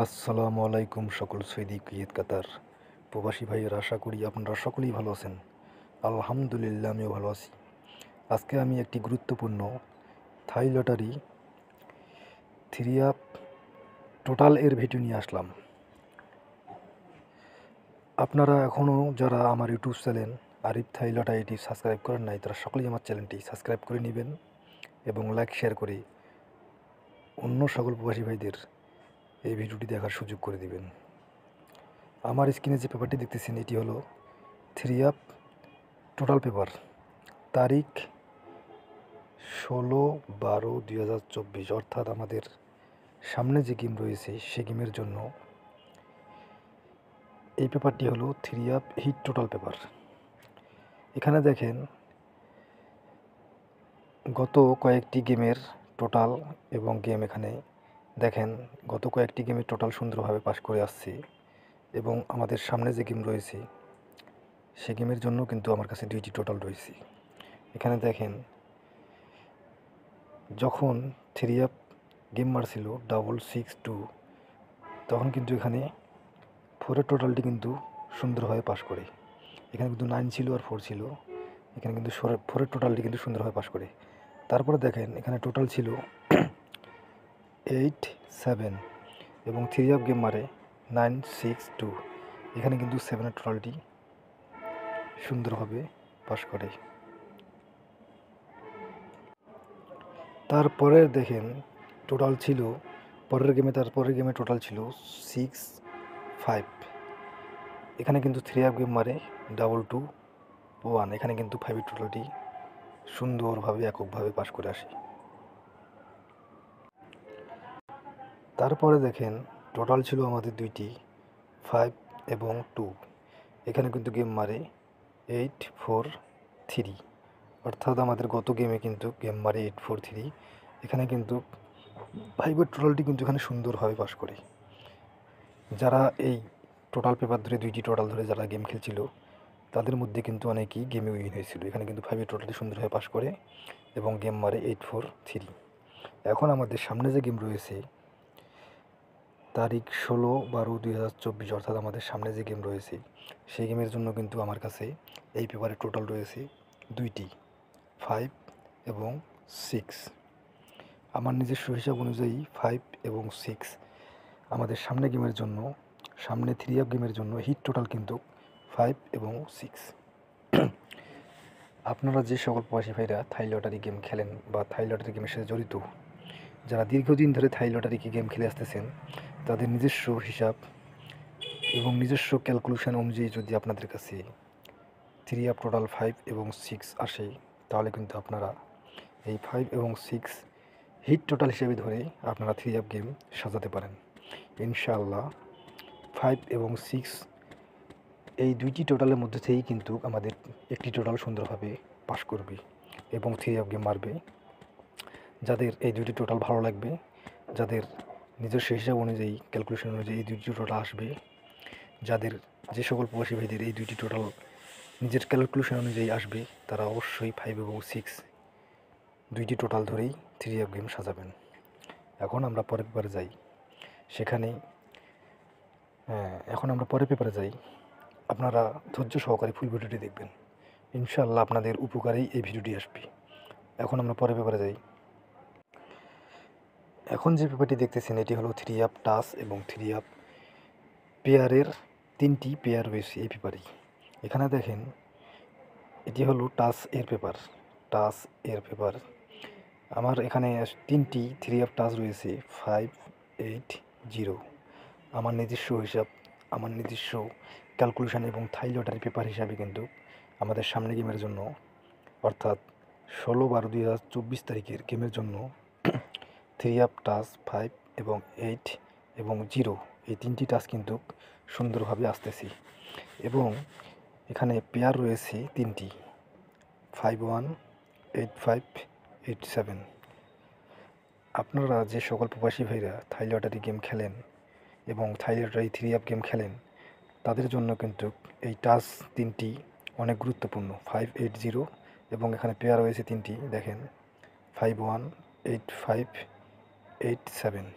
আসসালামু আলাইকুম সকল সৌদি কুয়েত কাতার প্রবাসী ভাইয়ের আশা করি আপনারা সকলেই ভালো আছেন। আলহামদুলিল্লাহ আমিও ভালো আছি। আজকে আমি একটি গুরুত্বপূর্ণ থাই লটারি থ্রি আপ টোটাল এর ভিডিও নিয়ে আসলাম। আপনারা এখনও যারা আমার ইউটিউব চ্যানেল আরিফ থাই লটারিটি সাবস্ক্রাইব করেন নাই তারা সকলেই আমার চ্যানেলটি সাবস্ক্রাইব করে নেবেন এবং লাইক শেয়ার করে অন্য সকল প্রবাসী ভাইদের এই ভিডিওটি দেখার সুযোগ করে দিবেন। আমার স্ক্রিনে যে পেপারটি দেখতেছেন এটি হলো থ্রি আপ টোটাল পেপার, তারিখ 16/12/2024, অর্থাৎ আমাদের সামনে যে গেম রয়েছে সে গেমের জন্য এই পেপারটি হলো three up hit total paper. এখানে দেখেন গত কয়েকটি গেমের টোটাল এবং গেম এখানে দেখেন গত কয়েকটি গেমের টোটাল সুন্দরভাবে পাস করে আসছে এবং আমাদের সামনে যে গেম রয়েছে সে গেমের জন্য কিন্তু আমার কাছে দুইটি টোটাল রয়েছে। এখানে দেখেন যখন থ্রি আপ গেম মারছিল 662 তখন কিন্তু এখানে ফোরের টোটালটি কিন্তু সুন্দরভাবে পাস করে। এখানে কিন্তু 9 ছিল আর 4 ছিল, এখানে কিন্তু ফোরের টোটালটি কিন্তু সুন্দরভাবে পাস করে। তারপরে দেখেন এখানে টোটাল ছিল 8-7 এবং থ্রি আপ গেম মারে 9-6-2, এখানে কিন্তু 7-এর টোটালটি সুন্দরভাবে পাস করে। তারপরে দেখেন টোটাল ছিল তারপরের গেমে টোটাল ছিল 6-5, এখানে কিন্তু থ্রি আপ গেম মারে 2-2-1, এখানে কিন্তু 5-এর টোটালটি সুন্দরভাবে এককভাবে পাস করে আসে। তারপরে দেখেন টোটাল ছিল আমাদের দুইটি 5 এবং 2, এখানে কিন্তু গেম মারে 8-4-3, অর্থাৎ আমাদের গত গেমে কিন্তু গেম মারে 8-4-3, এখানে কিন্তু 5-এর টোটালটি কিন্তু এখানে সুন্দরভাবে পাস করে। যারা এই টোটাল পেপার ধরে দুইটি টোটাল ধরে যারা গেম খেলছিল তাদের মধ্যে কিন্তু অনেকেই গেমে উইন হয়েছিল। এখানে কিন্তু 5-এর টোটালটি সুন্দরভাবে পাস করে এবং গেম মারে 8-4-3। এখন আমাদের সামনে যে গেম রয়েছে তারিখ 16/12/2024, অর্থাৎ আমাদের সামনে যে গেম রয়েছে সেই গেমের জন্য কিন্তু আমার কাছে এই পেপারে টোটাল রয়েছে দুইটি 5 এবং 6। আমার নিজস্ব হিসাব অনুযায়ী 5 এবং 6 আমাদের সামনে গেমের জন্য, সামনে থ্রি আপ গেমের জন্য হিট টোটাল কিন্তু 5 এবং 6। আপনারা যে সকল প্রবাসী ভাইরা থাই লটারি গেম খেলেন বা থাই লটারি গেমের সাথে জড়িত, যারা দীর্ঘদিন ধরে থাই লটারি গেম খেলে আসতেছেন, তাদের নিজস্ব হিসাব এবং নিজস্ব ক্যালকুলেশন অনুযায়ী যদি আপনাদের কাছে থ্রি আপ টোটাল 5 এবং 6 আসে তাহলে কিন্তু আপনারা এই 5 এবং 6 হিট টোটাল হিসেবে ধরে আপনারা থ্রি আপ গেম সাজাতে পারেন ইনশাআল্লাহ। 5 এবং 6 এই দুইটি টোটালের মধ্যে থেকেই কিন্তু আমাদের একটি টোটাল সুন্দরভাবে পাস করবে এবং থ্রি আপ গেম মারবে। যাদের এই দুইটি টোটাল ভালো লাগবে, যাদের নিজস্ব হিসাব অনুযায়ী ক্যালকুলেশন অনুযায়ী এই দুইটি টোটাল আসবে, যাদের যে সকল প্রবাসী ভাইদের এই দুইটি টোটাল নিজের ক্যালকুলেশন অনুযায়ী আসবে, তারা অবশ্যই 5 এবং 6 দুইটি টোটাল ধরেই থ্রি আপ গেম সাজাবেন। এখন আমরা পরের পেপারে যাই। এখন আমরা পরের পেপারে যাই। আপনারা ধৈর্য সহকারে ফুল ভিডিওটি দেখবেন, ইনশাআল্লাহ আপনাদের উপকারেই এই ভিডিওটি আসবে। এখন আমরা পরের পেপারে যাই। এখন যে পেপারটি দেখতেছেন এটি হলো থ্রি আপ টাস এবং থ্রি আপ পেয়ারের 3টি পেয়ার রয়েছে এই পেপারে। এখানে দেখেন এটি হলো টাস এর পেপার। আমার এখানে 3টি থ্রি আপ টাস রয়েছে 5-8-0। আমার নিজস্ব হিসাব, আমার নিজস্ব ক্যালকুলেশন এবং থাই লটারি পেপার হিসাবে কিন্তু আমাদের সামনে গেমের জন্য, অর্থাৎ 16/12/2024 তারিখের গেমের জন্য থ্রি আপ টাচ 5 এবং 8 এবং 0 এই 3টি টাচ কিন্তু সুন্দরভাবে আসতেছি এবং এখানে পেয়ার রয়েছে 3টি 5-1, 8-5, 8-7। আপনারা যে সকল প্রবাসী ভাইরা থাই লটারি গেম খেলেন এবং থাই লটারি থ্রি আপ গেম খেলেন তাদের জন্য কিন্তু এই টাচ 3টি অনেক গুরুত্বপূর্ণ, 5-8-0 এবং এখানে পেয়ার রয়েছে 3টি দেখেন 5-1, 8-5, 8-7।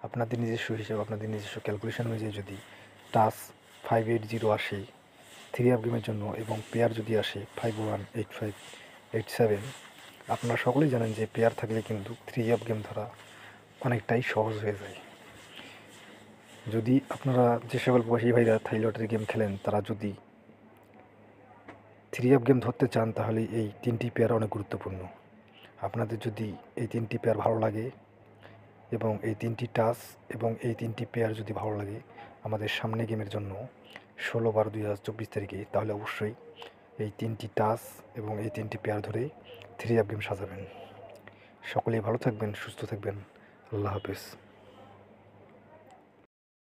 আপনাদের নিজস্ব হিসাব, আপনাদের নিজস্ব ক্যালকুলেশন অনুযায়ী যদি টাস 580 আসে 3 আপ গেমের জন্য এবং পেয়ার যদি আসে 518587, আপনারা সকলেই জানেন যে পেয়ার থাকলে কিন্তু 3 আপ গেম ধরা অনেকটাই সহজ হয়ে যায়। যদি আপনারা যে সকল প্রবাসী ভাইরা থাই লটারি গেম খেলেন তারা যদি 3 আপ গেম ধরতে চান তাহলে এই 3টি পেয়ার অনেক গুরুত্বপূর্ণ। আপনাদের যদি এই 3টি পেয়ার ভালো লাগে এবং এই 3টি টাচ এবং এই 3টি পেয়ার যদি ভালো লাগে আমাদের সামনে গেমের জন্য 16/12/2024 তারিখে, তাহলে অবশ্যই এই 3টি টাচ এবং এই 3টি পেয়ার ধরে 3 আপ গেম সাজাবেন। সকলেই ভালো থাকবেন, সুস্থ থাকবেন। আল্লাহ হাফেজ।